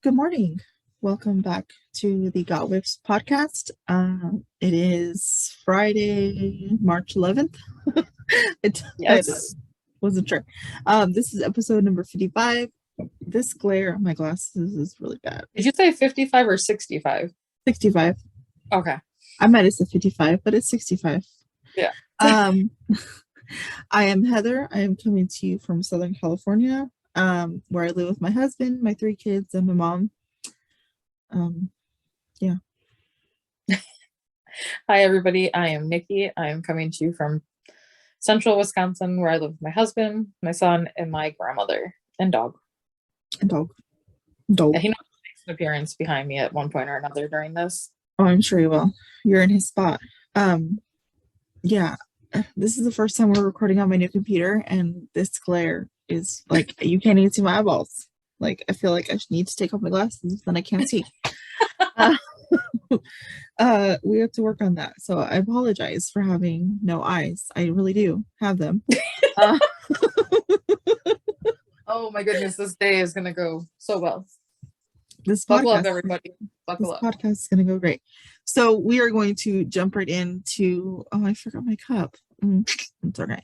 Good morning. Welcome back to the Got Whips podcast. It is Friday, March 11th. I Yes. wasn't sure. This is episode number 55. This glare on my glasses is really bad. Did you say 55 or 65? 65. Okay. I might have said 55, but it's 65. Yeah. I am Heather. I am coming to you from Southern California, where I live with my husband, my 3 kids, and my mom. Yeah. Hi, everybody. I am Nicci. I am coming to you from central Wisconsin, where I live with my husband, my son, and my grandmother and dog. And dog. Dog. Yeah, he makes an appearance behind me at one point or another during this. Oh, I'm sure you will. You're in his spot. Yeah. This is the first time we're recording on my new computer, and this glare is like you can't even see my eyeballs. Like I feel like I need to take off my glasses, then I can't see. We have to work on that. So I apologize for having no eyes. I really do have them. Oh my goodness, this day is gonna go so well. This Buckle podcast, up, everybody. Buckle up. podcast is gonna go great. So we are going to jump right into. Oh, I forgot my cup. It's okay.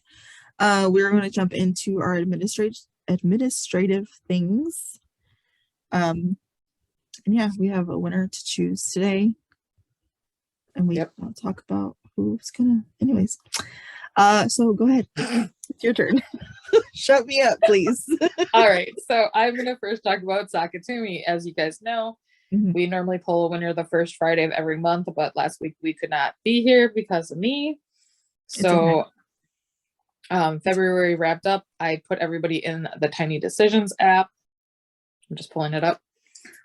We're going to jump into our administrative things. And yeah, we have a winner to choose today, and we will talk about who's gonna. Anyways, so go ahead. It's your turn. Shut me up, please. All right, so I'm gonna first talk about Skatoomi. As you guys know, we normally pull a winner the first Friday of every month, but last week we could not be here because of me. So February wrapped up. I put everybody in the Tiny Decisions app. I'm just pulling it up.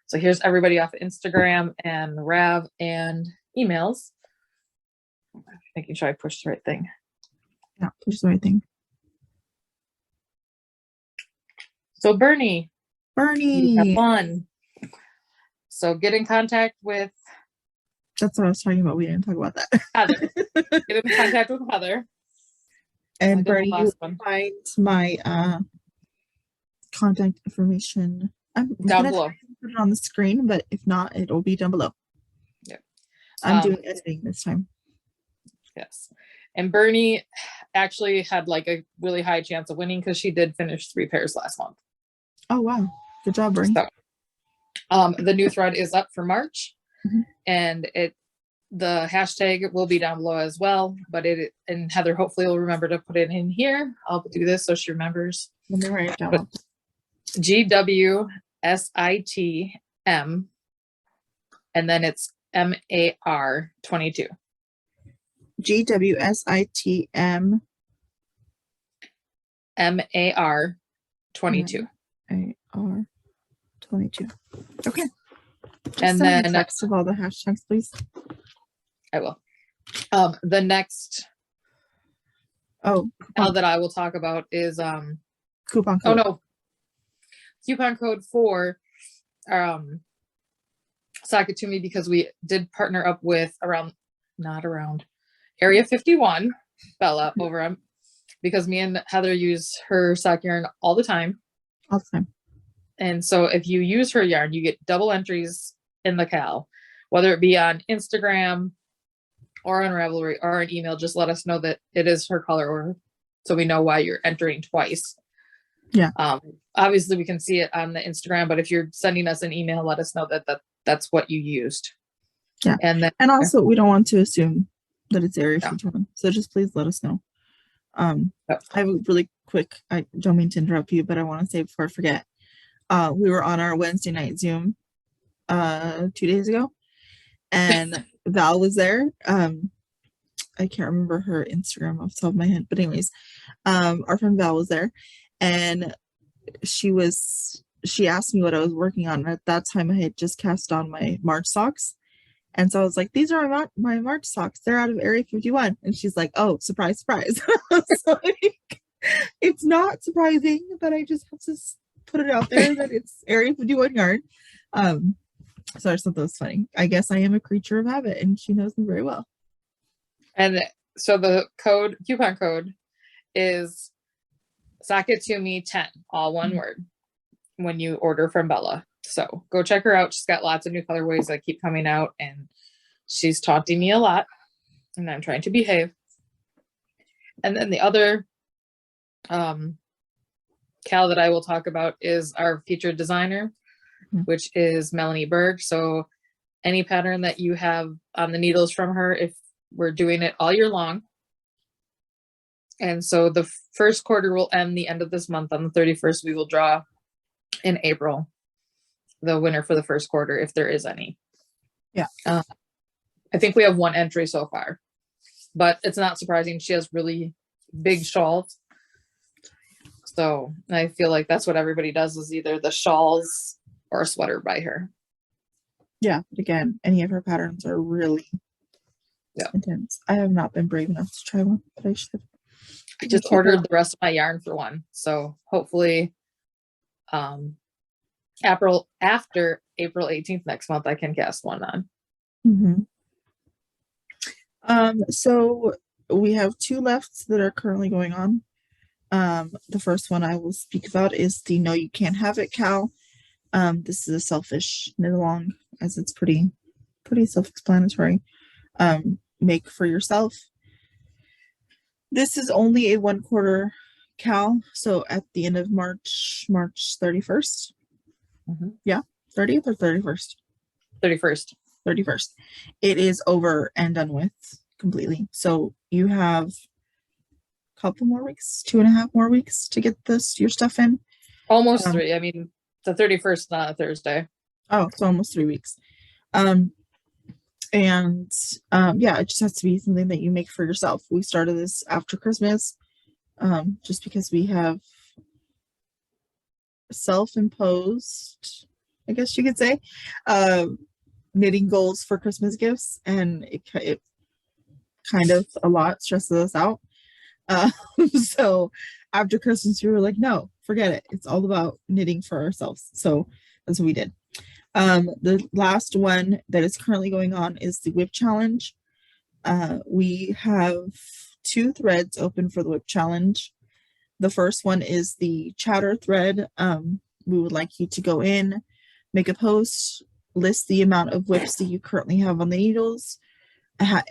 So here's everybody off Instagram and Rav and emails. Making sure I push the right thing. Yeah, push the right thing. So Bernie, you have won. So get in contact with. That's what I was talking about. We didn't talk about that. Heather. Get in contact with Heather. And Bernie, you find my contact information. I'm down below. Put it on the screen, but if not, it'll be down below. Yep. I'm doing editing this time. Yes. And Bernie actually had like a really high chance of winning because she did finish 3 pairs last month. Oh, wow. Good job, Bernie. So, the new thread is up for March, and the hashtag will be down below as well, but and Heather hopefully will remember to put it in here. I'll do this so she remembers. Let me write it down. GWSITM, and then it's MAR 22. GWSITM MAR 22. AR 22. Okay. Just and then the text of all the hashtags, please. I will. The next KAL that I will talk about is coupon code. Oh no, coupon code for Skatoomi, because we did partner up with Area 51 Bella over because me and Heather use her sock yarn all the time. And so if you use her yarn, you get double entries in the KAL, whether it be on Instagram or on Ravelry or an email. Just let us know that it is her color, or so we know why you're entering twice. Yeah. Obviously we can see it on the Instagram, but if you're sending us an email, let us know that that's what you used. Yeah. And also we don't want to assume that it's Area 51. So just please let us know. I have a really quick, I don't mean to interrupt you, but I want to say before I forget, we were on our Wednesday night Zoom 2 days ago, and Val was there. I can't remember her Instagram off the top of my head, but anyways, our friend Val was there, and she asked me what I was working on. At that time I had just cast on my March socks, and so I was like, these are my March socks, they're out of Area 51. And she's like, oh, surprise, surprise. So it's not surprising, but I just have to put it out there that it's Area 51 yarn. So I just thought that was funny. I guess I am a creature of habit, and she knows me very well. And so the coupon code is Skatoomi 10, all one word, when you order from Bella. So go check her out. She's got lots of new colorways that keep coming out, and she's taunting me a lot, and I'm trying to behave. And then the other KAL that I will talk about is our featured designer, which is Melanie Berg. So any pattern that you have on the needles from her, if we're doing it all year long. And so the first quarter will end the end of this month. On the 31st, we will draw in April the winner for the first quarter, if there is any. Yeah. I think we have one entry so far, but it's not surprising. She has really big shawls. So I feel like that's what everybody does, is either the shawls or a sweater by her. Yeah, but again, any of her patterns are really intense. I have not been brave enough to try one, but I should. I just ordered the rest of my yarn for one. So hopefully after April 18th next month, I can cast one on. So we have 2 left that are currently going on. The first one I will speak about is the No You Can't Have It KAL. This is a selfish knit along, as it's pretty self-explanatory. Make for yourself. This is only a 1 quarter KAL, so at the end of March 31st. Yeah, 30th or 31st? 31st. 31st. It is over and done with completely. So you have a couple more weeks, 2.5 more weeks to get your stuff in. Almost 3. I mean, the 31st, not a Thursday. Oh, it's almost 3 weeks. Yeah, it just has to be something that you make for yourself. We started this after Christmas, just because we have self-imposed, I guess you could say, knitting goals for Christmas gifts, and it kind of a lot stresses us out. So after Christmas, we were like, no, forget it. It's all about knitting for ourselves. So that's what we did. The last one that is currently going on is the whip challenge. We have 2 threads open for the whip challenge. The first one is the chatter thread. We would like you to go in, make a post, list the amount of whips that you currently have on the needles,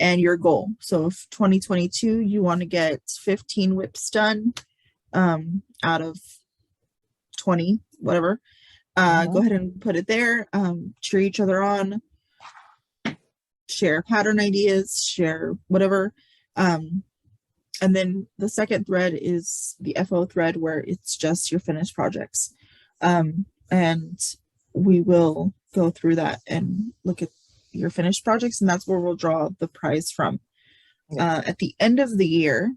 and your goal. So if 2022 you want to get 15 whips done out of 20, whatever, go ahead and put it there. Cheer each other on, share pattern ideas, share whatever. And then the second thread is the FO thread, where it's just your finished projects. And we will go through that and look at your finished projects, and that's where we'll draw the prize from. At the end of the year,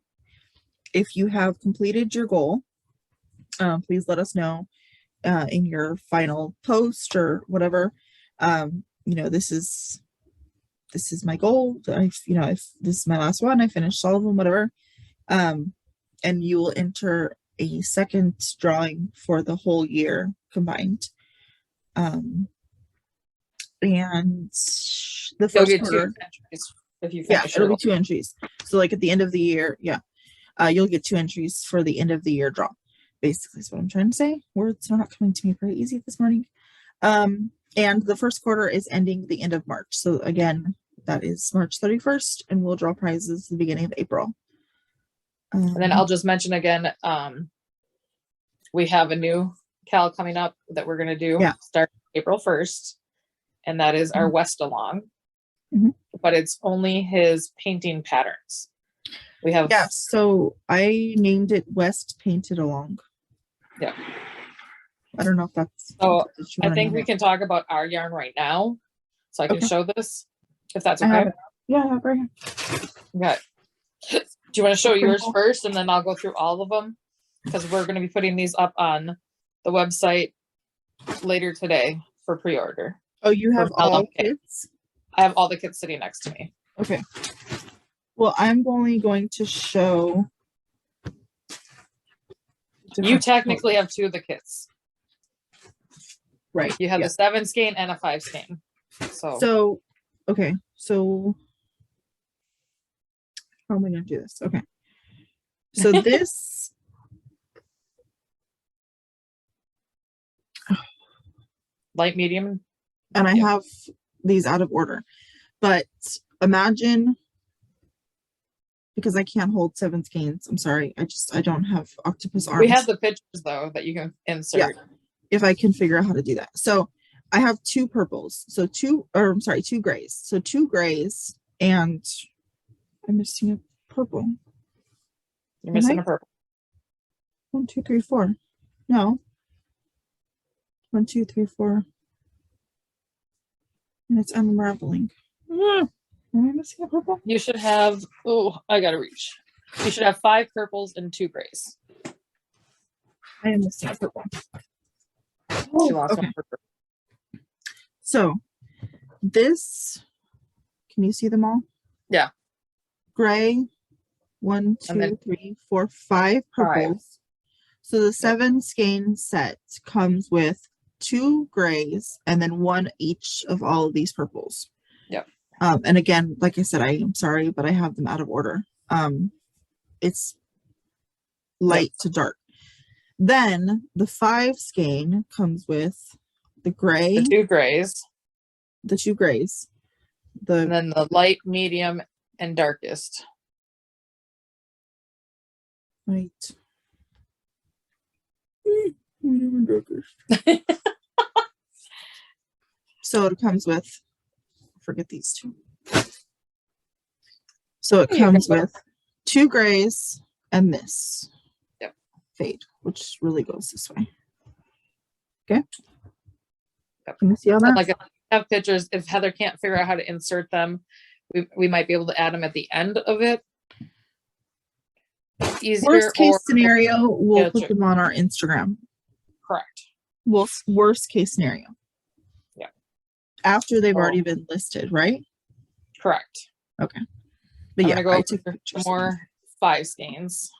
if you have completed your goal, please let us know in your final post or whatever. This is my goal. If this is my last one, I finished all of them, whatever. And you will enter a second drawing for the whole year combined. And the first quarter, 2 entries if you finish. It'll be 2 entries. So like at the end of the year, you'll get 2 entries for the end of the year draw. Basically is what I'm trying to say. Words are not coming to me very easy this morning. And the first quarter is ending the end of March. So again, that is March 31st, and we'll draw prizes at the beginning of April. And then I'll just mention again, we have a new KAL coming up that we're going to do start April 1st. And that is our West Along, but it's only his painting patterns. We have, so I named it West Painted Along. Yeah. I don't know if that's, so I think we can talk about our yarn right now. So I can show this, if that's okay. Yeah, I have it right here. Okay. Do you want to show yours first, and then I'll go through all of them? Because we're going to be putting these up on the website later today for pre-order. Oh, you have all kits? I have all the kits sitting next to me. Okay. Well, I'm only going to show. You technically have 2 of the kits. Right. You have the 7 skein and a 5 skein. So, okay. So, how am I going to do this? Okay. So this. light, medium. And I have these out of order, but imagine, because I can't hold 7 skeins. I'm sorry. I don't have octopus arms. We have the pictures though that you can insert. Yeah, if I can figure out how to do that. So I have 2 purples. So 2 grays. So 2 grays, and I'm missing a purple. You're missing a purple. 1, 2, 3, 4. No. 1, 2, 3, 4. And it's unraveling. Am I missing a purple? You should have, oh, I gotta reach. You should have 5 purples and 2 grays. I am missing a purple. She lost Okay. one purple. So this, can you see them all? Yeah. Gray, 1, 2, 3, 4, 5 purples. So the 7 skein set comes with 2 grays and then 1 each of all of these purples. Yep. And again, like I said, I am sorry, but I have them out of order. It's light to dark. Then the 5 skein comes with the gray, the 2 grays, and then the light, medium, and darkest. Light. Medium and darkest. So it comes with, forget these 2. So it comes with 2 grays and this fade, which really goes this way. Okay. Yep. Can you see all that? Like, I have pictures. If Heather can't figure out how to insert them, we might be able to add them at the end of it. Easier. Worst case scenario, we'll put them on our Instagram. Correct. Well, worst case scenario. Yeah. After they've already been listed, right? Correct. Okay. But I'm gonna go for more 5 skeins.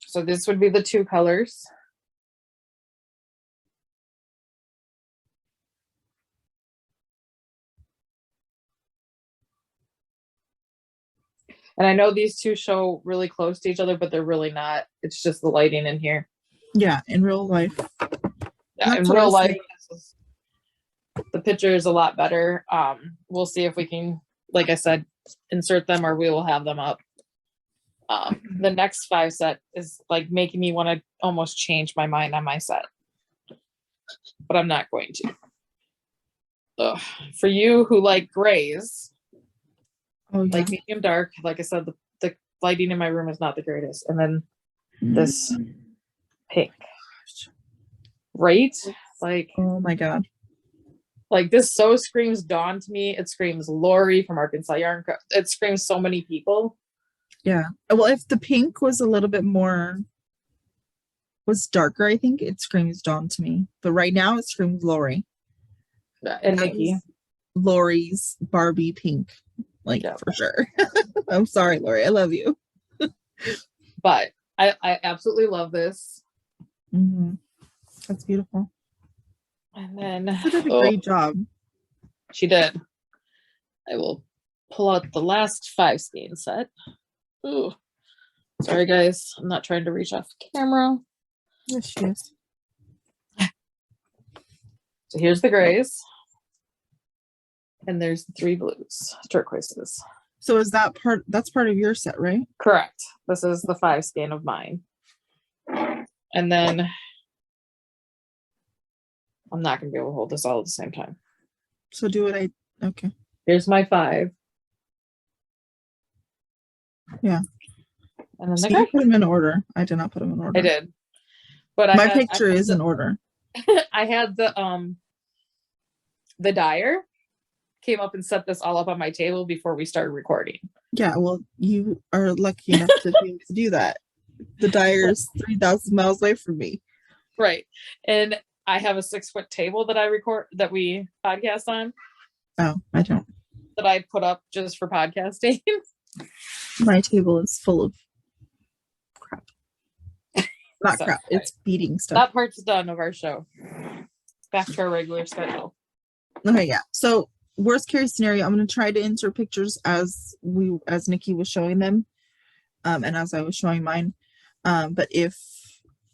So this would be the 2 colors. And I know these 2 show really close to each other, but they're really not. It's just the lighting in here. Yeah, in real life. Yeah, in real life, the picture is a lot better. We'll see if we can, like I said, insert them, or we will have them up. The next 5 set is like making me want to almost change my mind on my set, but I'm not going to. Ugh. For you who like grays, like medium dark, like I said, the lighting in my room is not the greatest. And then this pink, right? Like, oh my god, like this so screams Dawn to me. It screams Lori from Arkansas Yarn Co. It screams so many people. Yeah. Well, if the pink was a little bit more, was darker, I think it screams Dawn to me. But right now it screams Lori. Yeah, and Nicci. Lori's Barbie pink, like for sure. I'm sorry, Lori. I love you. But I absolutely love this. That's beautiful. And then she did a great job. She did. I will pull out the last 5 skein set. Ooh, sorry guys, I'm not trying to reach off camera. Yes, she is. So here's the grays, and there's the 3 blues, turquoises. So is that part? That's part of your set, right? Correct. This is the 5 skein of mine, and then I'm not gonna be able to hold this all at the same time. So do it. Okay. Here's my 5. Yeah. And then so you put them in order. I did not put them in order. I did. But my picture is in order. I had the dyer came up and set this all up on my table before we started recording. Yeah, well, you are lucky enough to be able to do that. The dyer is 3,000 miles away from me. Right. And I have a 6-foot table that we podcast on. Oh, I don't. That I put up just for podcasting. My table is full of crap. Not crap. It's beating stuff. That part's done of our show. Back to our regular schedule. Okay, yeah. So worst case scenario, I'm going to try to insert pictures as Nicci was showing them, and as I was showing mine. But if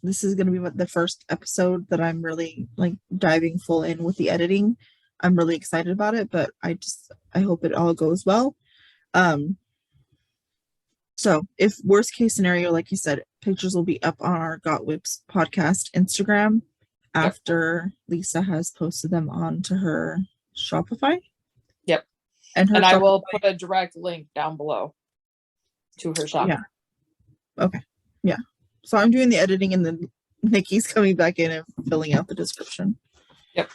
this is going to be the first episode that I'm really like diving full in with the editing. I'm really excited about it, but I hope it all goes well. So if worst case scenario, like you said, pictures will be up on our Got Whips podcast Instagram after Lisa has posted them onto her Shopify. Yep. And I will put a direct link down below to her shop. Yeah. Okay. Yeah. So I'm doing the editing and then Nicci's coming back in and filling out the description. Yep.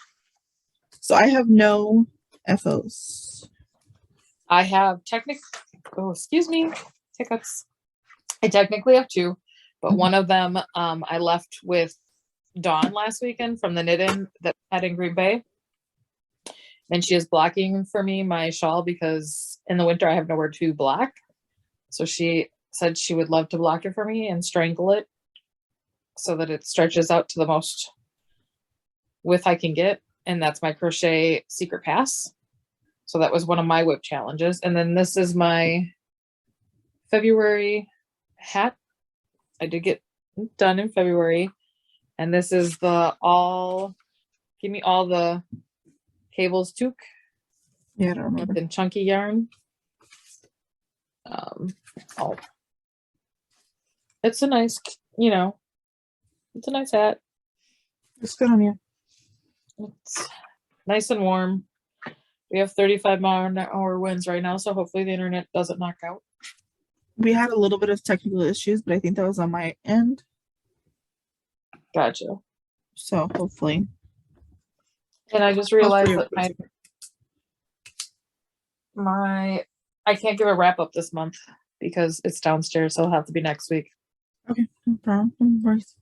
So I have no FOs. I have hiccups. I technically have 2, but one of them I left with Dawn last weekend from the knit-in that I had in Green Bay. And she is blocking for me my shawl because in the winter I have nowhere to block. So she said she would love to block it for me and strangle it so that it stretches out to the most width I can get. And that's my crochet secret pass. So that was one of my whip challenges. And then this is my February hat. I did get done in February. And this is the give me all the cables toque. Yeah, I don't remember. And chunky yarn. It's a nice, it's a nice hat. It's good on you. It's nice and warm. We have 35-mile-an-hour winds right now, so hopefully the internet doesn't knock out. We had a little bit of technical issues, but I think that was on my end. Gotcha. So hopefully. And I just realized that I can't give a wrap up this month because it's downstairs, so it'll have to be next week. Okay, no problem. No worries.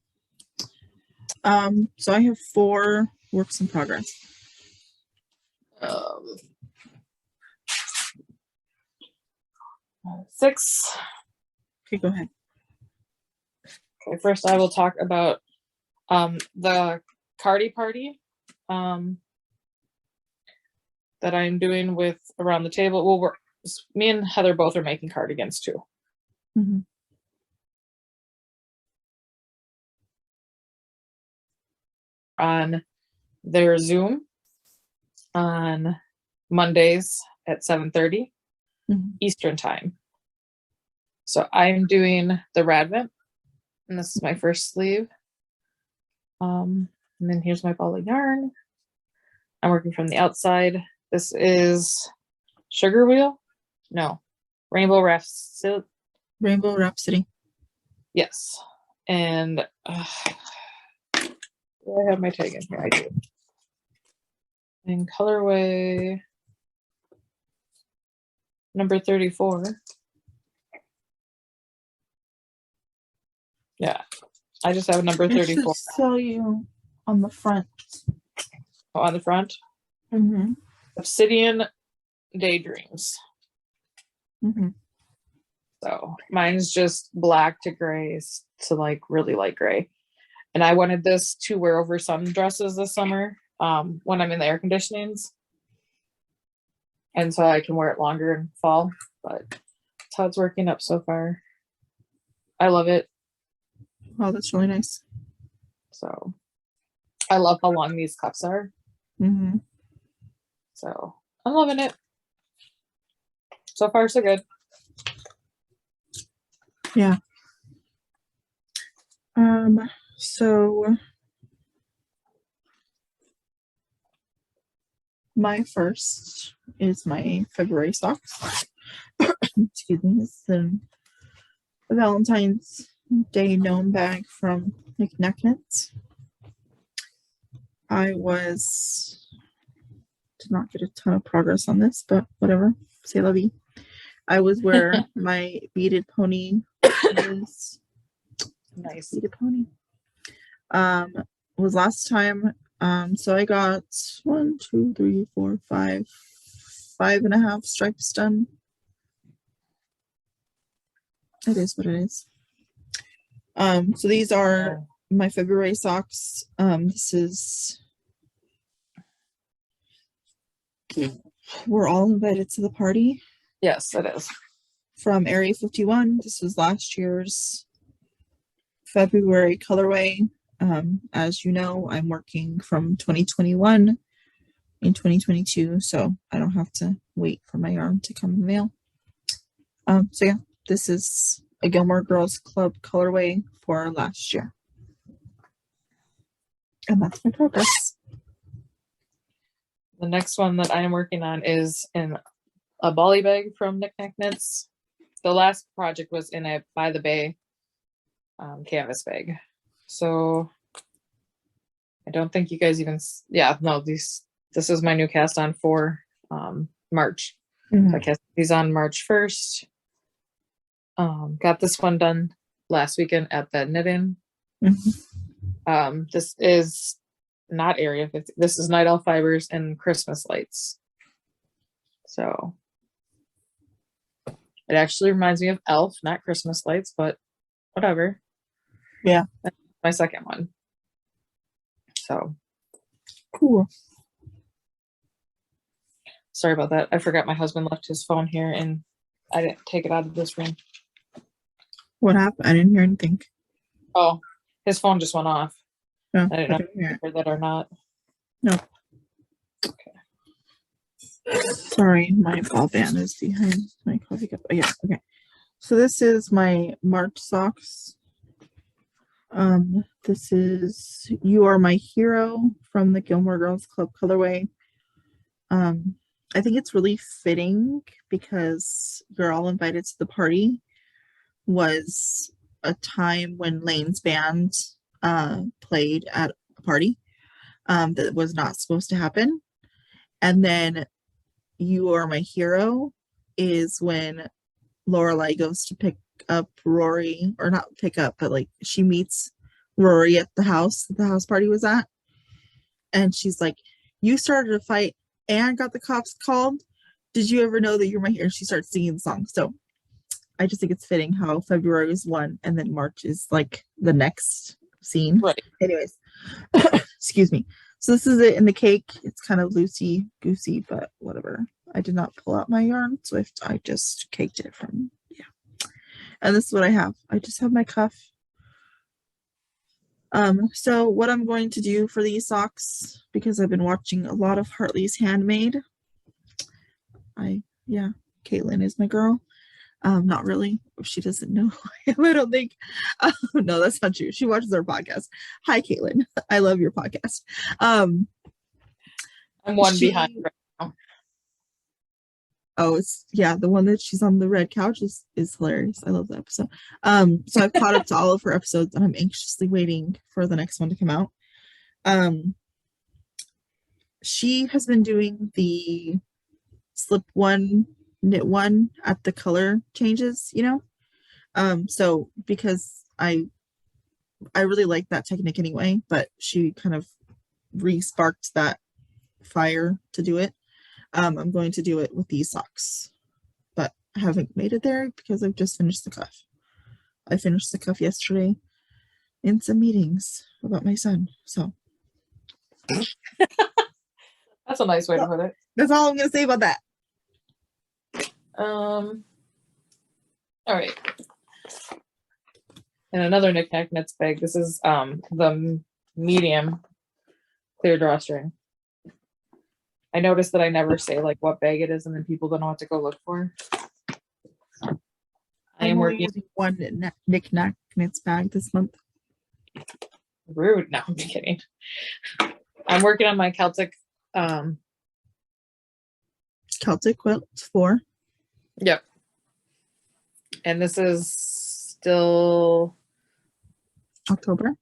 So I have 4 works in progress. 6. Okay, go ahead. Okay, first I will talk about the Cardi Party that I'm doing with Around the Table. Well, me and Heather both are making cardigans too. Mm-hmm. On their Zoom on Mondays at 7:30 Eastern time. So I'm doing the Radvent, and this is my first sleeve. And then here's my ball of yarn. I'm working from the outside. This is Sugar Wheel? No. Rainbow Rhapsody. Rainbow Rhapsody. Yes. And do I have my tag in here? I do. And colorway number 34. Yeah. I just have a number 34. It should tell you on the front. Oh, on the front? Mm-hmm. Obsidian Daydreams. Mm-hmm. So mine's just black to gray to like really light gray. And I wanted this to wear over sundresses this summer when I'm in the air conditionings. And so I can wear it longer in fall. But that's how it's working up so far. I love it. Oh, that's really nice. So I love how long these cuffs are. Mm-hmm. So I'm loving it. So far, so good. Yeah. So my first is my February socks. Excuse me. This is the Valentine's Day gnome bag from NicNacKnits. I did not get a ton of progress on this, but whatever. C'est la vie. I was where my beaded pony is. Nice. Beaded pony. Was last time. So I got 1, 2, 3, 4, 5, 5.5 stripes done. It is what it is. So these are my February socks. This is we're all invited to the party. Yes, it is. From Area 51. This was last year's February colorway. As you know, I'm working from 2021 in 2022, so I don't have to wait for my yarn to come in the mail. So yeah, this is a Gilmore Girls Club colorway for last year. And that's my progress. The next one that I am working on is in a Bali bag from NicNacKnits. The last project was in a By the Bay canvas bag. So I don't think you guys even, yeah, no, this is my new cast on for March. So I cast these on March 1st. Got this one done last weekend at the knit-in. This is not Area 50. This is Night Owl Fibers and Christmas lights. So it actually reminds me of Elf, not Christmas lights, but whatever. Yeah. That's my second one. So cool. Sorry about that. I forgot my husband left his phone here and I didn't take it out of this room. What happened? I didn't hear anything. Oh, his phone just went off. No, I didn't know if you heard that or not. No. Okay. Sorry, my ball band is behind my coffee cup. Oh, yeah, okay. So this is my March socks. This is You Are My Hero from the Gilmore Girls Club colorway. I think it's really fitting because You're All Invited to the Party was a time when Lane's band played at a party that was not supposed to happen. And then You Are My Hero is when Lorelai goes to pick up Rory, or not pick up, but like she meets Rory at the house that the house party was at. And she's like, you started a fight and got the cops called. Did you ever know that you're my hero? And she starts singing the song. So I just think it's fitting how February is one and then March is like the next scene. Right. Anyways, excuse me. So this is it in the cake. It's kind of loosey goosey, but whatever. I did not pull out my yarn, so I just caked it from, yeah. And this is what I have. I just have my cuff. So what I'm going to do for these socks, because I've been watching a lot of Hartley's Handmade. Yeah, Caitlin is my girl. Not really. She doesn't know who I am, I don't think. No, that's not true. She watches our podcast. Hi, Caitlin. I love your podcast. I'm one behind right now. Oh, it's, yeah, the one that she's on the red couch is hilarious. I love that episode. So I've caught up to all of her episodes and I'm anxiously waiting for the next one to come out. She has been doing the slip one, knit one at the color changes, you know? So because I really like that technique anyway, but she kind of re-sparked that fire to do it. I'm going to do it with these socks, but I haven't made it there because I've just finished the cuff. I finished the cuff yesterday in some meetings about my son, so. That's a nice way to put it. That's all I'm going to say about that. All right. And another NicNacKnits bag. This is the medium clear drawstring. I noticed that I never say like what bag it is, and then people don't know what to go look for. I am working using one NicNacKnits bag this month. Rude. No, I'm kidding. I'm working on my Celtic Quilt 4. Yep. And this is still October.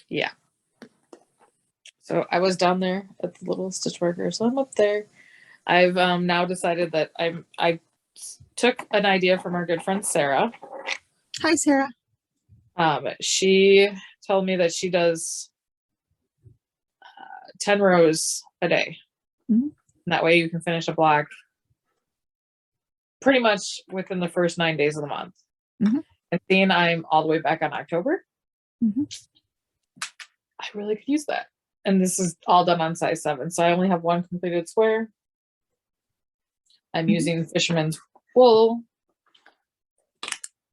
Yeah. So I was down there at the little stitch worker, so I'm up there. I've now decided that I took an idea from our good friend Sarah. Hi, Sarah. She told me that she does 10 rows a day. Mm-hmm. That way you can finish a block pretty much within the first 9 days of the month. Mm-hmm. And seeing I'm all the way back on October, mm-hmm. I really could use that. And this is all done on size 7. So I only have one completed square. I'm using Fisherman's wool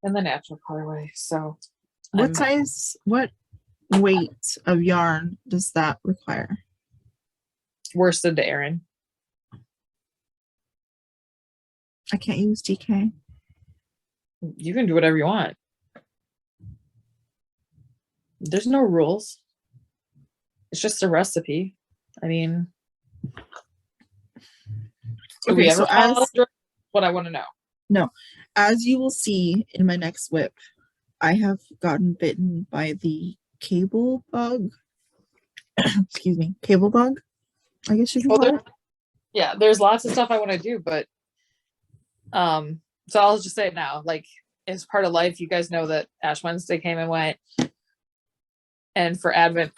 in the natural colorway. So What size, what weight of yarn does that require? Worsted to Erin. I can't use DK. You can do whatever you want. There's no rules. It's just a recipe. I mean, do we ever follow what I want to know? No. As you will see in my next whip, I have gotten bitten by the cable bug. Excuse me, cable bug, I guess you can call it. Yeah, there's lots of stuff I want to do, but so I'll just say it now, like, as part of life, you guys know that Ash Wednesday came and went, and for Advent,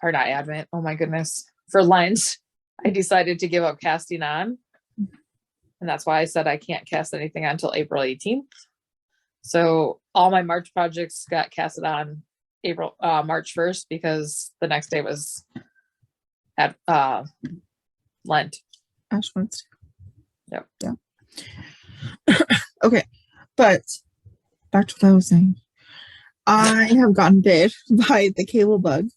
or not Advent, oh my goodness, for Lent, I decided to give up casting on, and that's why I said I can't cast anything until April 18th. So all my March projects got casted on March 1st, because the next day was at Lent. Ash Wednesday. Yep. Yeah. Okay, but back to what I was saying. I have gotten bit by the cable bug.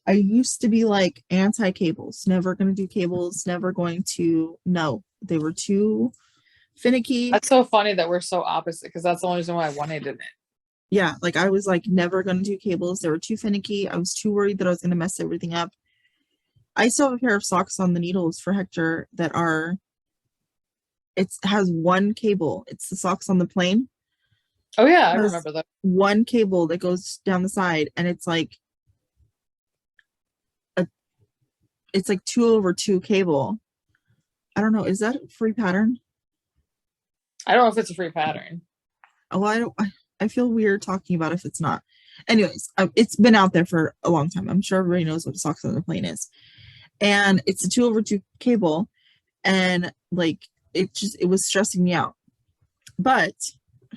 I used to be like anti-cables, never going to do cables, never going to. No, they were too finicky. That's so funny that we're so opposite, because that's the only reason why I wanted it. Yeah, like I was like never going to do cables. They were too finicky. I was too worried that I was going to mess everything up. I still have a pair of socks on the needles for Hector that are, it has one cable. It's the socks on the plane. Oh yeah, I remember that. One cable that goes down the side, and it's like 2/2 cable. I don't know. Is that a free pattern? I don't know if it's a free pattern. Oh, I feel weird talking about it if it's not. Anyways, it's been out there for a long time. I'm sure everybody knows what socks on the plane is. And it's a 2/2 cable, and like it was stressing me out. But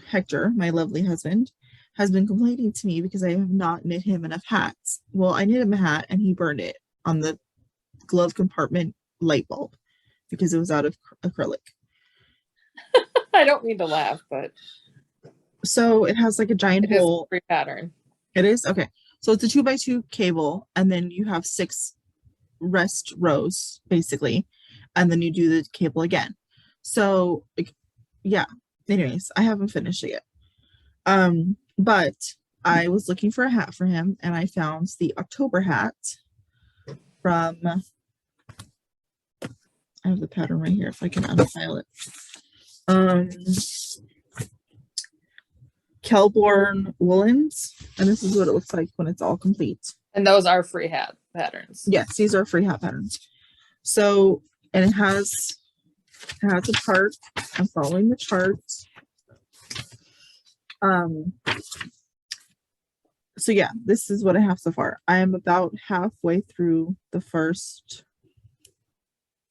Hector, my lovely husband, has been complaining to me because I have not knit him enough hats. Well, I knit him a hat and he burned it on the glove compartment light bulb because it was out of acrylic. I don't mean to laugh, but so it has like a giant hole. Free pattern. It is? Okay. So it's a 2x2 cable, and then you have 6 rest rows basically, and then you do the cable again. So yeah, anyways, I haven't finished it yet. But I was looking for a hat for him, and I found the October hat from, I have the pattern right here if I can unfile it. Kelborn Woolens, and this is what it looks like when it's all complete. And those are free hat patterns. Yes, these are free hat patterns. So, and it has a chart. I'm following the chart. So yeah, this is what I have so far. I am about halfway through the first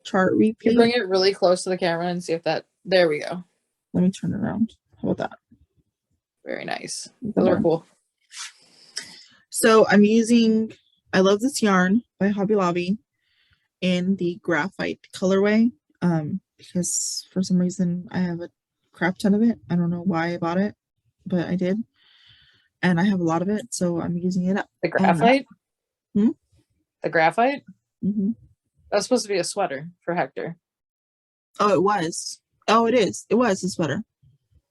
chart repeat. You bring it really close to the camera and see if that, there we go. Let me turn it around. How about that? Very nice. Those are cool. So I'm using, I love this yarn by Hobby Lobby in the graphite colorway, because for some reason I have a crap ton of it. I don't know why I bought it, but I did. And I have a lot of it, so I'm using it up. The graphite? The graphite? Mm-hmm. That was supposed to be a sweater for Hector. Oh, it was. Oh, it is. It was a sweater.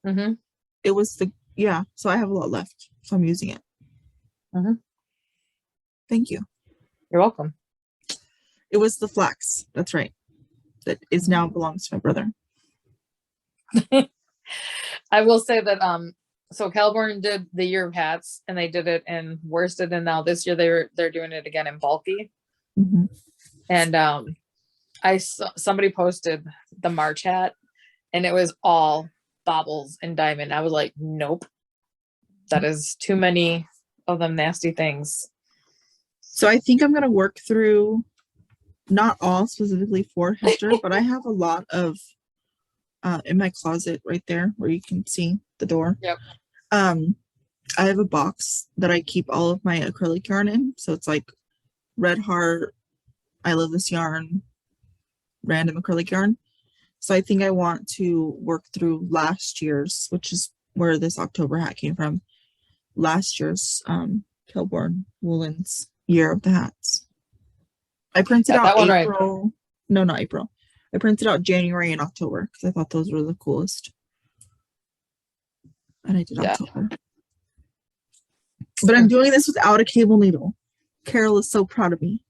Mm-hmm. It was the, yeah, so I have a lot left, so I'm using it. Mm-hmm. Thank you. You're welcome. It was the flax. That's right. That is now belongs to my brother. I will say that so Kelborn did the year of hats, and they did it in worsted, and now this year they're doing it again in bulky. Mm-hmm. And I saw somebody posted the March hat, and it was all baubles and diamond. I was like, nope, that is too many of them nasty things. So I think I'm gonna work through, not all specifically for Hector, but I have a lot of in my closet right there where you can see the door. Yep. I have a box that I keep all of my acrylic yarn in. So it's like Red Heart, I Love This Yarn, random acrylic yarn. So I think I want to work through last year's, which is where this October hat came from, last year's Kilborn Woolens year of the hats. I printed out that one April. right. No, not April. I printed out January and October because I thought those were the coolest. And I did October. But I'm doing this without a cable needle. Carol is so proud of me.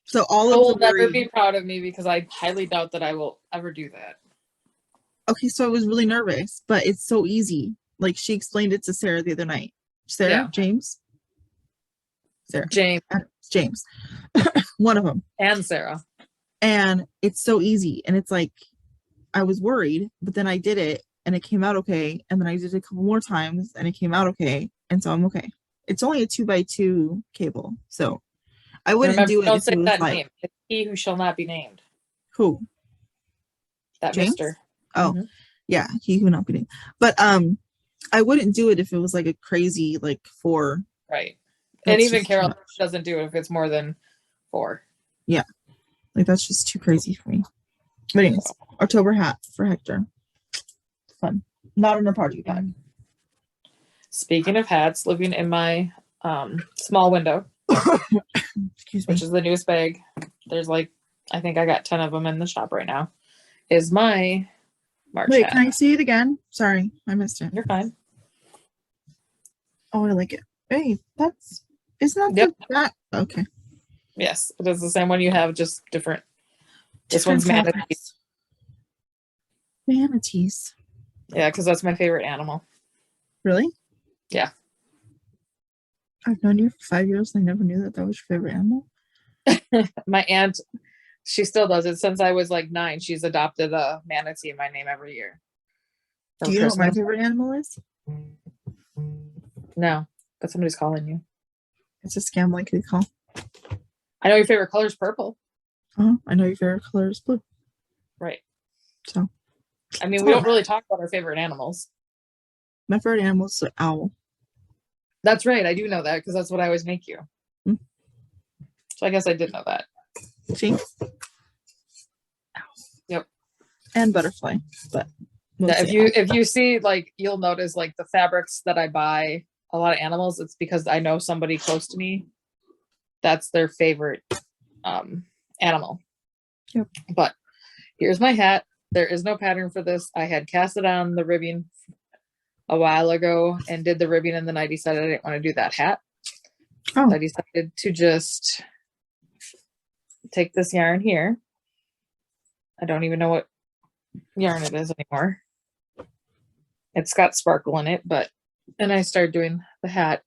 So all of will never be proud of me because I highly doubt that I will ever do that. Okay, so I was really nervous, but it's so easy. Like she explained it to Sarah the other night. Sarah, James, Sarah, James, one of them, and Sarah. And it's so easy, and it's like I was worried, but then I did it, and it came out okay. And then I did it a couple more times, and it came out okay, and so I'm okay. It's only a 2x2 cable, so I wouldn't do it if it was like name. It's he who shall not be named. Who? That James? Mr. Oh, yeah, he who not be named. But I wouldn't do it if it was like a crazy like 4. Right. And even Carol doesn't do it if it's more than 4. Yeah. Like that's just too crazy for me. But anyways, October hat for Hector. Fun. Not in a party bag. Speaking of hats, living in my small window, excuse me, which is the newest bag. There's like, I think I got 10 of them in the shop right now. Is my March hat. Can I see it again? Sorry, I missed it. You're fine. Oh, I like it. Hey, isn't that that? Okay. Yes, it is the same one you have, just different. This one's manatees. Manatees. Yeah, because that's my favorite animal. Really? Yeah. I've known you for 5 years and I never knew that was your favorite animal. My aunt, she still does it since I was like 9. She's adopted a manatee in my name every year. Do you know what my favorite animal is? No, but somebody's calling you. It's a scam likely call. I know your favorite color is purple. I know your favorite color is blue. Right. So, I mean, we don't really talk about our favorite animals. My favorite animal is an owl. That's right. I do know that because that's what I always make you. So I guess I did know that. See? Yep. And butterfly, but yeah, if you see, like, you'll notice like the fabrics that I buy a lot of animals. It's because I know somebody close to me that's their favorite animal. Yep. But here's my hat. There is no pattern for this. I had cast it on the ribbing a while ago and did the ribbing, and then I decided I didn't want to do that hat. I decided to just take this yarn here. I don't even know what yarn it is anymore. It's got sparkle in it, and I started doing the hat,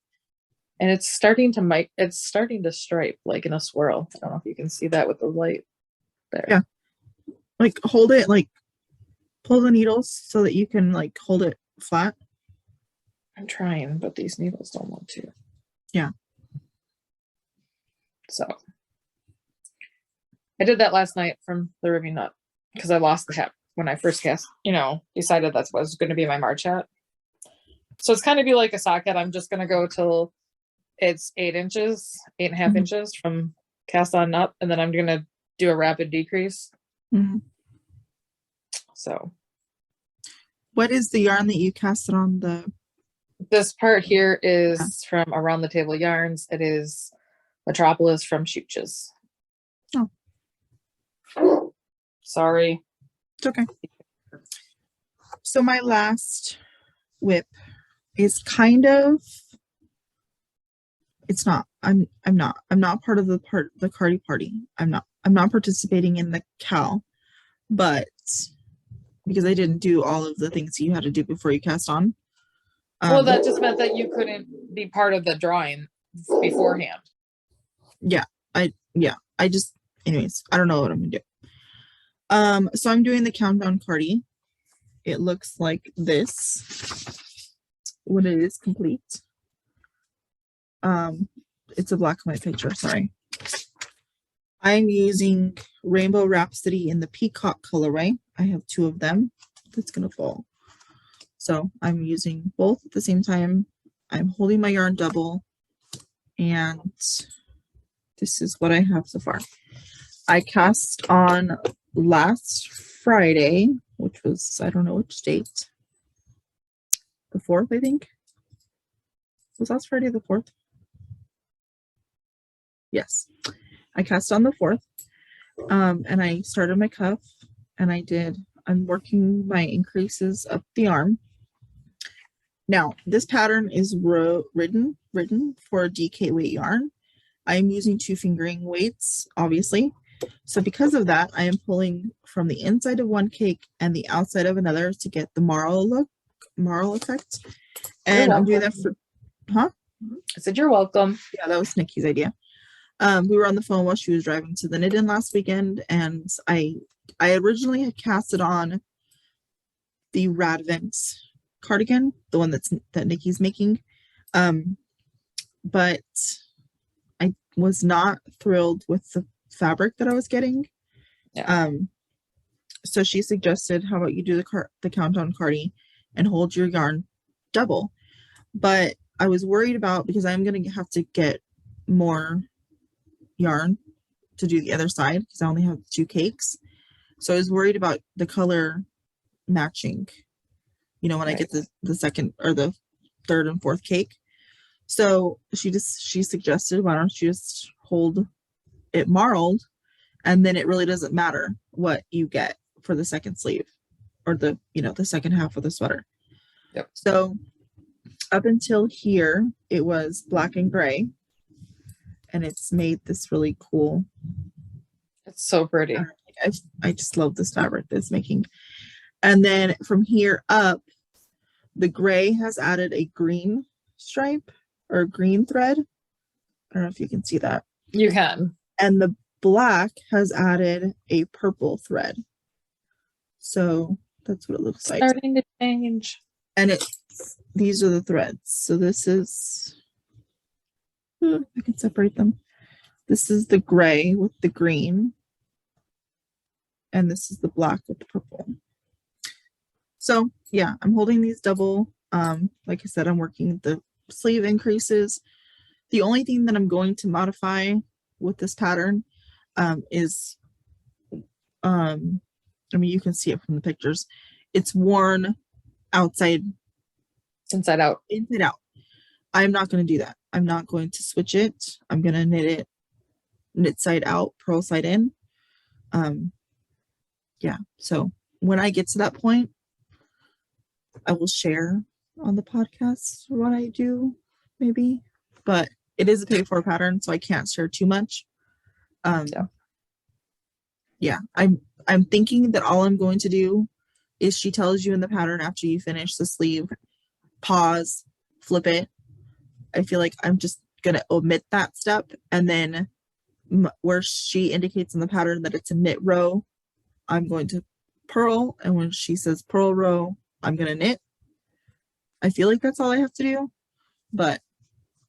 and it's starting to stripe like in a swirl. I don't know if you can see that with the light there. Yeah. Like hold it, like pull the needles so that you can like hold it flat. I'm trying, but these needles don't want to. Yeah. So I did that last night from the ribbing nut because I lost the hat when I first decided that's what was going to be my March hat. So it's kind of be like a sock hat. I'm just going to go till it's 8 inches, 8.5 inches from cast on up. And then I'm going to do a rapid decrease. So what is the yarn that you casted on this part here is from Around the Table Yarns. It is Metropolis from Shooches. Oh. Sorry. It's okay. So my last whip is kind of, it's not, I'm not part of the Cardi Party. I'm not participating in the KAL, but because I didn't do all of the things you had to do before you cast on. Well, that just meant that you couldn't be part of the drawing beforehand. Yeah, anyways, I don't know what I'm gonna do. So I'm doing the countdown Cardi. It looks like this when it is complete. It's a black and white picture, sorry. I'm using Rainbow Rhapsody in the peacock colorway. I have 2 of them. That's gonna fall. So I'm using both at the same time. I'm holding my yarn double, and this is what I have so far. I cast on last Friday, which was, I don't know which date, the 4th, I think. Was last Friday the 4th? Yes. I cast on the 4th. And I started my cuff, and I'm working my increases up the arm. Now, this pattern is written for DK weight yarn. I am using 2 fingering weights, obviously. So because of that, I am pulling from the inside of one cake and the outside of another to get the marl effect. And I'm doing that for, huh? I said, you're welcome. Yeah, that was Nikki's idea. We were on the phone while she was driving to the knit-in last weekend, and I originally had casted on the Ravelry cardigan, the one that Nikki's making, but I was not thrilled with the fabric that I was getting. Yeah. So she suggested, how about you do the countdown Cardi and hold your yarn double. But I was worried about, because I'm going to have to get more yarn to do the other side because I only have 2 cakes. So I was worried about the color matching, you know, when I get the second or the third and fourth cake. So she suggested, why don't you just hold it marled, and then it really doesn't matter what you get for the second sleeve or the second half of the sweater. Yep. So up until here, it was black and gray, and it's made this really cool. It's so pretty. I just love this fabric that it's making. And then from here up, the gray has added a green stripe or green thread. I don't know if you can see that. You can. And the black has added a purple thread. So that's what it looks like. Starting to change. And these are the threads. So this is, I can separate them. This is the gray with the green. And this is the black with the purple. So yeah, I'm holding these double. Like I said, I'm working the sleeve increases. The only thing that I'm going to modify with this pattern is, I mean, you can see it from the pictures. It's worn outside. Inside out. Inside out. I'm not going to do that. I'm not going to switch it. I'm going to knit side out, purl side in. Yeah, so when I get to that point, I will share on the podcast what I do, maybe. But it is a pay for pattern, so I can't share too much. Yeah, I'm thinking that all I'm going to do is, she tells you in the pattern after you finish the sleeve, pause, flip it. I feel like I'm just gonna omit that step, and then where she indicates in the pattern that it's a knit row, I'm going to purl, and when she says purl row, I'm gonna knit. I feel like that's all I have to do, but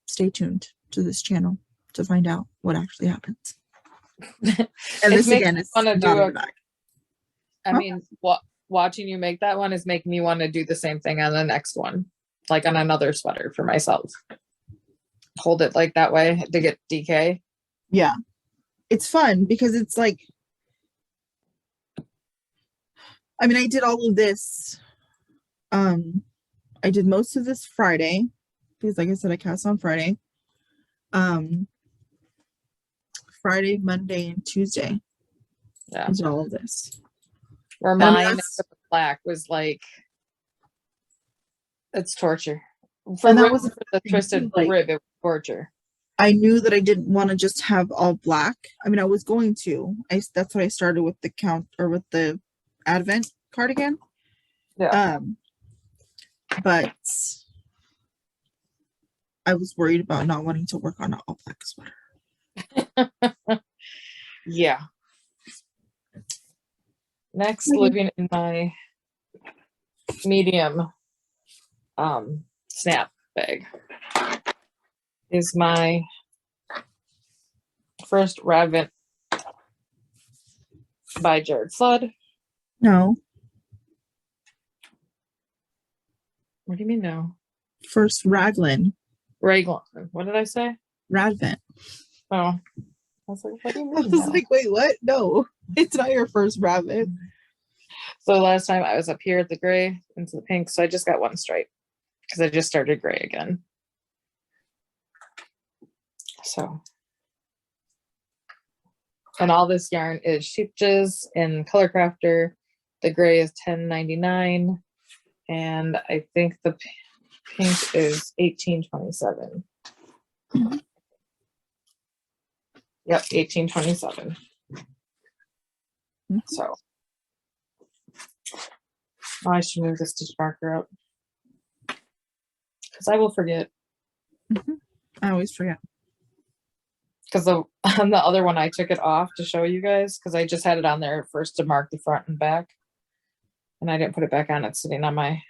stay tuned to this channel to find out what actually happens. And this again is not in the back. I mean, watching you make that one is making me want to do the same thing on the next one, like on another sweater for myself. Hold it like that way to get DK. Yeah, it's fun because it's like, I mean, I did all of this. I did most of this Friday because, like I said, I cast on Friday. Friday, Monday, and Tuesday. Yeah, I did all of this. Where mine with the black was like, it's torture. For the twisted rib, it was torture. I knew that I didn't want to just have all black. I mean, I was going to. That's what I started with the Advent cardigan. Yeah. But I was worried about not wanting to work on an all black sweater. Yeah. Next, living in my medium snap bag is my first Ravelry by Jared Flood. No. What do you mean no? First Raglan. Raglan. What did I say? Ravelry. Oh. I was like, what do you mean? I was like, wait, what? No, it's not your first Ravelry. So last time I was up here at the gray into the pink, so I just got one stripe because I just started gray again. So, and all this yarn is Sheepjes in Color Crafter. The gray is $10.99, and I think the pink is $18.27. Mhm. Yep, $18.27. Mhm. So, oh, I should move the stitch marker up because I will forget. I always forget. Because on the other one, I took it off to show you guys because I just had it on there first to mark the front and back. And I didn't put it back on. It's sitting on my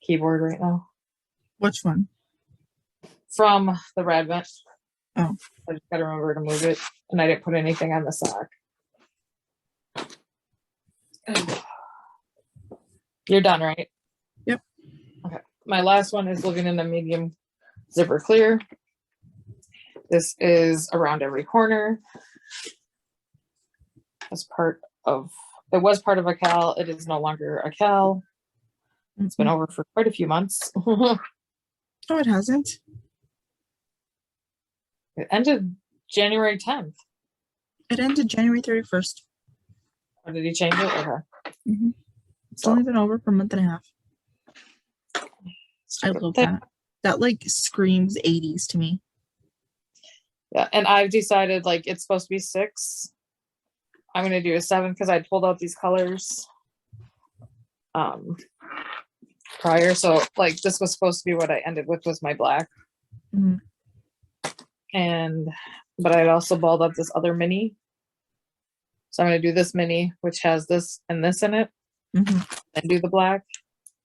keyboard right now. Which one? From the Rad Vent. Oh. I just gotta remember to move it. And I didn't put anything on the sock. You're done, right? Yep. Okay. My last one is Living in a Medium Zipper Clear. This is around every corner. As part of, it was part of a KAL. It is no longer a KAL. It's been over for quite a few months. Oh, it hasn't. It ended January 10th. It ended January 31st. Or did he change it? Okay. It's only been over for a month and a half. I love that. That like screams 80s to me. Yeah, and I've decided like it's supposed to be 6. I'm gonna do a 7 because I pulled out these colors prior. So like this was supposed to be what I ended with was my black. And but I'd also balled up this other mini. So I'm gonna do this mini, which has this and this in it, and do the black.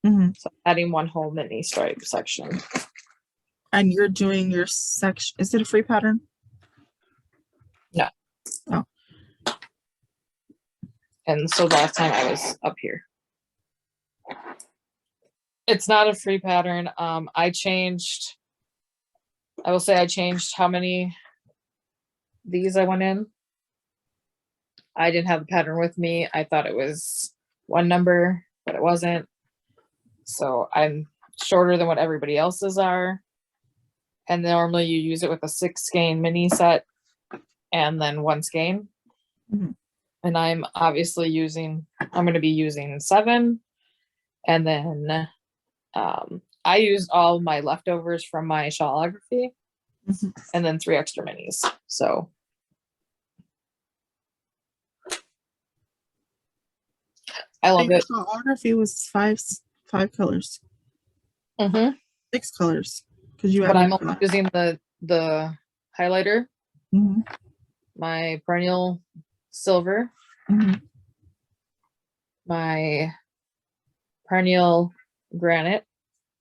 So adding one whole mini stripe section. And you're doing your section. Is it a free pattern? No. Oh. And so last time I was up here. It's not a free pattern. I will say I changed how many these I went in. I didn't have the pattern with me. I thought it was one number, but it wasn't. So I'm shorter than what everybody else's are. And normally you use it with a 6 skein mini set and then 1 skein. And I'm obviously I'm going to be using 7. And then I used all my leftovers from my shawlography and then 3 extra minis. So I love it. Shawlography was five colors. 6 colors. But I'm only using the highlighter, my perennial silver, my perennial granite.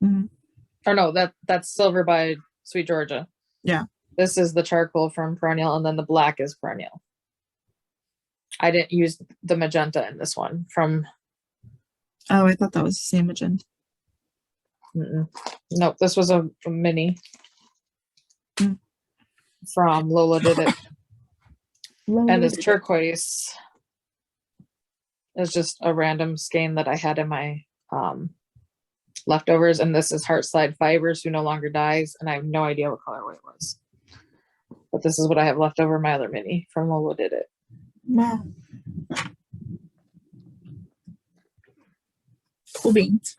Or no, that's silver by Sweet Georgia. Yeah. This is the charcoal from perennial, and then the black is perennial. I didn't use the magenta in this one from. Oh, I thought that was the same magenta. Nope, this was a mini from Lola Did It. And this turquoise is just a random skein that I had in my leftovers, and this is Heartslide Fibers Who No Longer Dies, and I have no idea what colorway it was. But this is what I have left over my other mini from Lola Did It. Wow. Cool beans.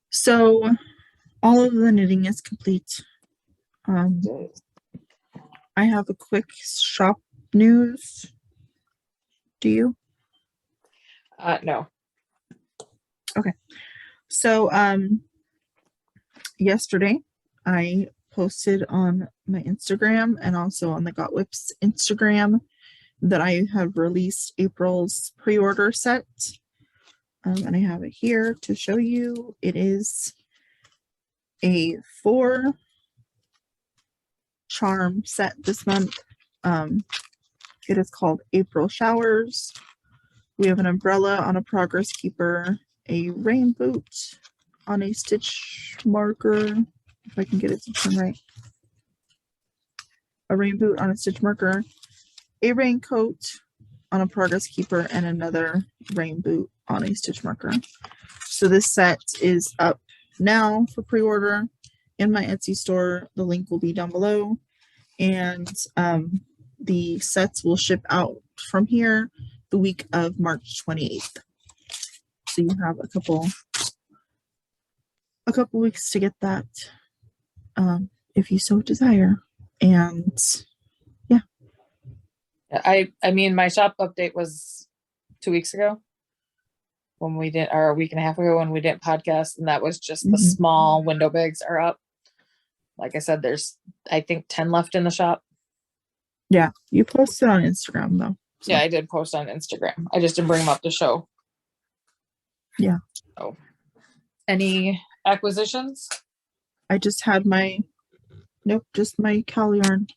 So all of the knitting is complete. I have a quick shop news. Do you? No. Okay. So yesterday I posted on my Instagram and also on the Got Whips Instagram that I have released April's pre-order set. And I have it here to show you. It is a 4 charm set this month. It is called April Showers. We have an umbrella on a progress keeper, a rain boot on a stitch marker, if I can get it to turn right. A rain boot on a stitch marker, a raincoat on a progress keeper, and another rain boot on a stitch marker. So this set is up now for pre-order. in my Etsy store. The link will be down below. And the sets will ship out from here the week of March 28th. So you have a couple weeks to get that if you so desire. And yeah. I mean, my shop update was 2 weeks ago when we did, or a week and a half ago when we didn't podcast, and that was just the small window bags are up. Like I said, there's I think 10 left in the shop. Yeah, you posted on Instagram though. So. Yeah, I did post on Instagram. I just didn't bring them up to show. Yeah. So, any acquisitions? I just had my, just my KAL yarn.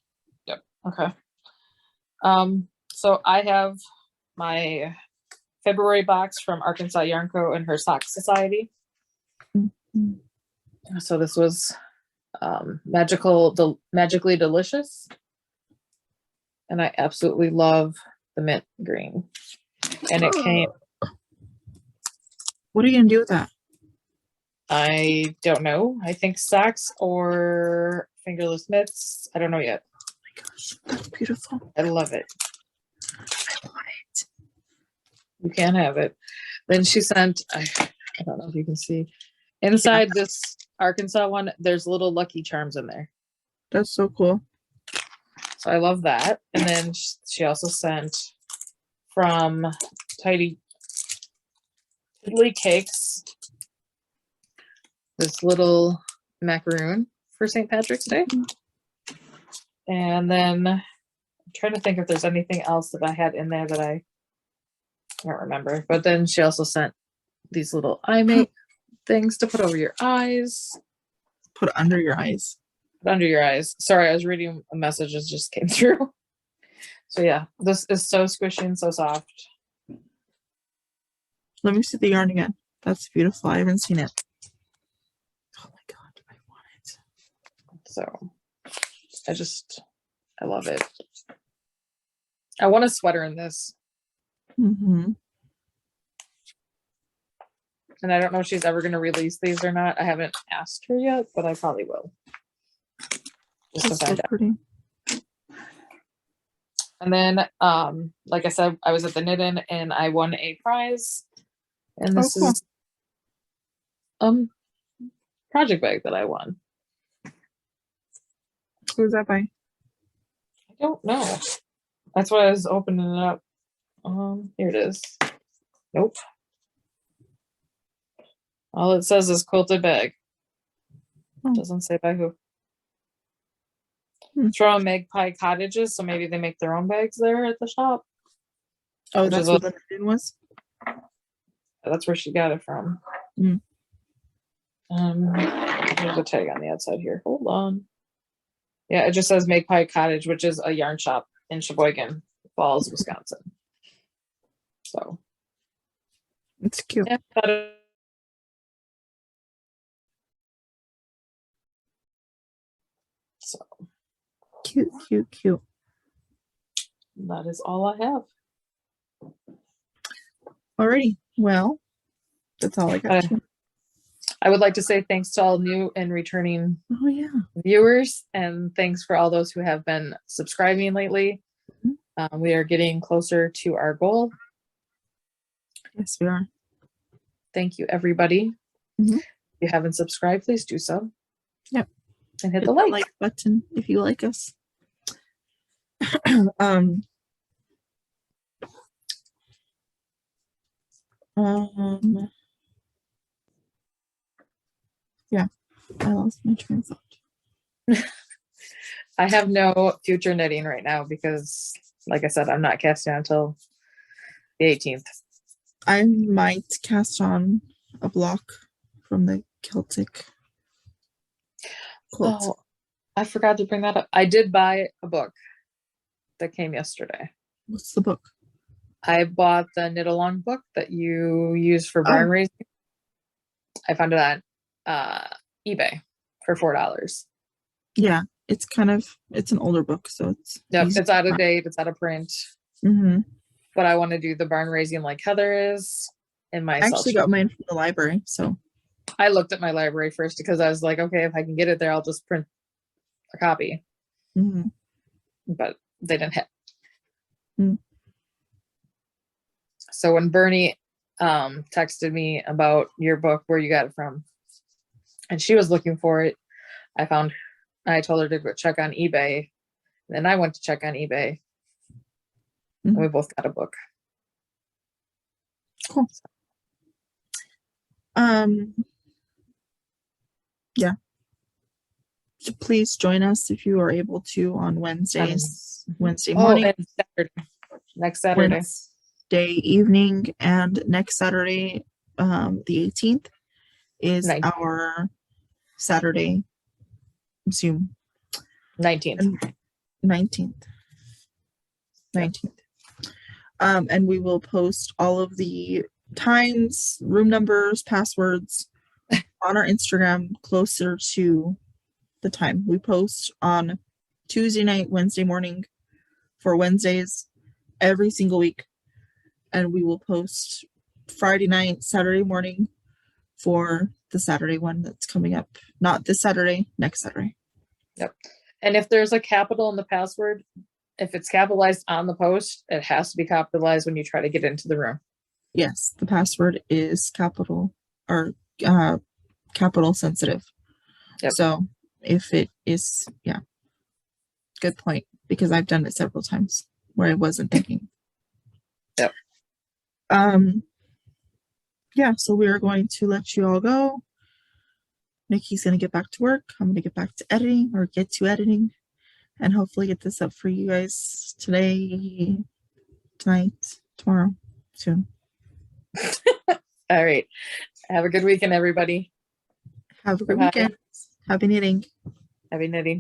Yep. Okay. So I have my February box from Arkansas Yarn Co. and her Sock Society. So this was magically delicious, and I absolutely love the mint green. And it came. What are you gonna do with that? I don't know. I think socks or fingerless mitts. I don't know yet. Oh my gosh, that's beautiful. I love it. I want it. You can have it. Then she sent, I don't know if you can see, inside this Arkansas one, there's little Lucky Charms in there. That's so cool. So I love that. And then she also sent from Tidy Cakes this little macaroon for St. Patrick's Day. And then I'm trying to think if there's anything else that I had in there that I can't remember. But then she also sent these little eye make things to put over your eyes. Put under your eyes. Put under your eyes. Sorry, I was reading a message that just came through. So yeah, this is so squishy and so soft. Let me see the yarn again. That's beautiful. I haven't seen it. Oh my god, I want it. So I love it. I want a sweater in this. And I don't know if she's ever going to release these or not. I haven't asked her yet, but I probably will. Just to find out. Pretty. And then, like I said, I was at the knit-in and I won a prize. And this is project bag that I won. Who's that by? I don't know. That's why I was opening it up. Here it is. Nope. All it says is quilted bag. Doesn't say by who. It's from Magpie Cottages, so maybe they make their own bags there at the shop. Oh, that's what the knit-in was? That's where she got it from. There's a tag on the outside here. Hold on. Yeah, it just says Magpie Cottage, which is a yarn shop in Sheboygan Falls, Wisconsin. So it's cute. Yeah, so cute. That is all I have. Alrighty. Well, that's all I got. I would like to say thanks to all new and returning viewers, and thanks for all those who have been subscribing lately. We are getting closer to our goal. Yes, we are. Thank you, everybody. If you haven't subscribed, please do so. Yep. And hit the like button if you like us. Yeah, I lost my train of thought. I have no future knitting right now because, like I said, I'm not casting until the 18th. I might cast on a block from the Celtic quilt. Oh, I forgot to bring that up. I did buy a book that came yesterday. What's the book? I bought the knit along book that you use for barn raising. I found it on eBay for $4. Yeah, it's an older book, so it's it's out of date, it's out of print. But I want to do the barn raising like Heather is in my I actually got mine from the library, so I looked at my library first because I was like, okay, if I can get it there, I'll just print a copy. Mhm. But they didn't hit. Mm. So when Bernie texted me about your book, where you got it from, and she was looking for it, I told her to go check on eBay. Then I went to check on eBay. And we both got a book. Cool. Yeah. So please join us if you are able to on Wednesdays, Wednesday morning, and Saturday. Next Saturday, Wednesday evening, and next Saturday, the 18th is 19th. our Saturday Zoom. 19th. 19th. And we will post all of the times, room numbers, passwords on our Instagram closer to the time. We post on Tuesday night, Wednesday morning for Wednesdays every single week. And we will post Friday night, Saturday morning for the Saturday one that's coming up. Not this Saturday, next Saturday. Yep. And if there's a capital in the password, if it's capitalized on the post, it has to be capitalized when you try to get into the room. Yes, the password is capital or capital sensitive. Yep. So if it is, yeah, good point, because I've done it several times where I wasn't thinking. Yep. Yeah, so we are going to let you all go. Nicci's going to get back to work. I'm going to get back to editing, or get to editing, and hopefully get this up for you guys today, tonight, tomorrow, soon. All right. Have a good weekend, everybody. Have a good weekend. Happy knitting. Happy knitting.